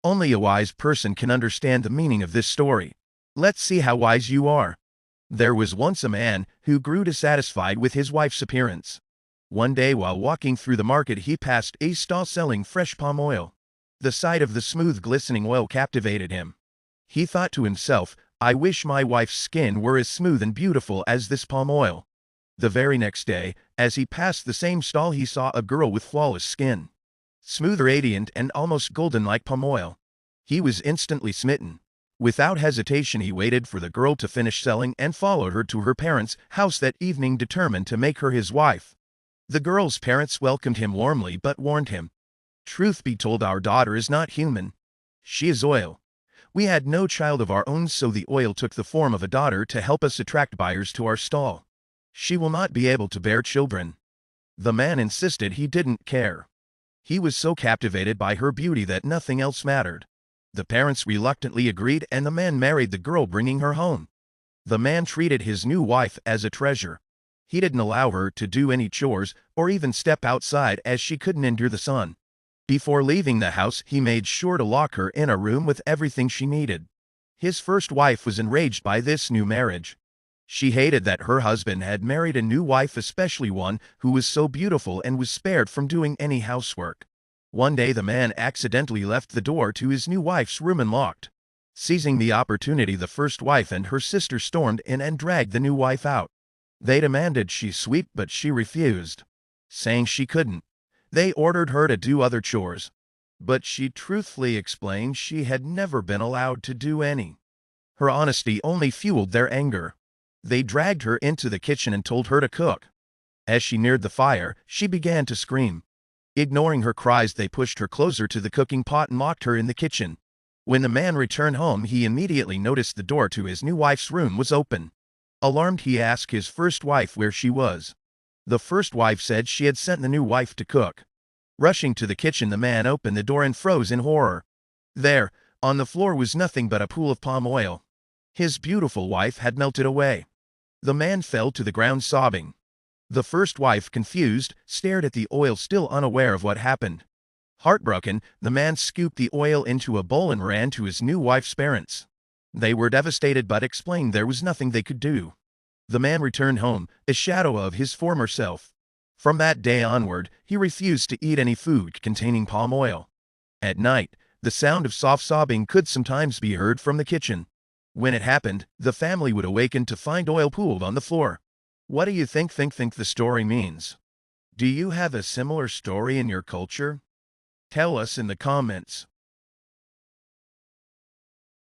Only a wise person can understand the meaning of this story. Let's see how wise you are. There was once a man who grew dissatisfied with his wife's appearance. One day while walking through the market he passed a stall selling fresh palm oil. The sight of the smooth glistening oil captivated him. He thought to himself, "I wish my wife's skin were as smooth and beautiful as this palm oil." The very next day, as he passed the same stall he saw a girl with flawless skin. Smooth, radiant, and almost golden like palm oil. He was instantly smitten. Without hesitation he waited for the girl to finish selling and followed her to her parents' house that evening, determined to make her his wife. The girl's parents welcomed him warmly but warned him. "Truth be told, our daughter is not human. She is oil. We had no child of our own, so the oil took the form of a daughter to help us attract buyers to our stall. She will not be able to bear children." The man insisted he didn't care. He was so captivated by her beauty that nothing else mattered. The parents reluctantly agreed and the man married the girl, bringing her home. The man treated his new wife as a treasure. He didn't allow her to do any chores or even step outside as she couldn't endure the sun. Before leaving the house, he made sure to lock her in a room with everything she needed. His first wife was enraged by this new marriage. She hated that her husband had married a new wife, especially one who was so beautiful and was spared from doing any housework. One day the man accidentally left the door to his new wife's room unlocked. Seizing the opportunity, the first wife and her sister stormed in and dragged the new wife out. They demanded she sweep, but she refused, saying she couldn't. They ordered her to do other chores, but she truthfully explained she had never been allowed to do any. Her honesty only fueled their anger. They dragged her into the kitchen and told her to cook. As she neared the fire, she began to scream. Ignoring her cries, they pushed her closer to the cooking pot and locked her in the kitchen. When the man returned home, he immediately noticed the door to his new wife's room was open. Alarmed, he asked his first wife where she was. The first wife said she had sent the new wife to cook. Rushing to the kitchen, the man opened the door and froze in horror. There, on the floor, was nothing but a pool of palm oil. His beautiful wife had melted away. The man fell to the ground sobbing. The first wife, confused, stared at the oil, still unaware of what happened. Heartbroken, the man scooped the oil into a bowl and ran to his new wife's parents. They were devastated but explained there was nothing they could do. The man returned home, a shadow of his former self. From that day onward, he refused to eat any food containing palm oil. At night, the sound of soft sobbing could sometimes be heard from the kitchen. When it happened, the family would awaken to find oil pooled on the floor. What do you think the story means? Do you have a similar story in your culture? Tell us in the comments.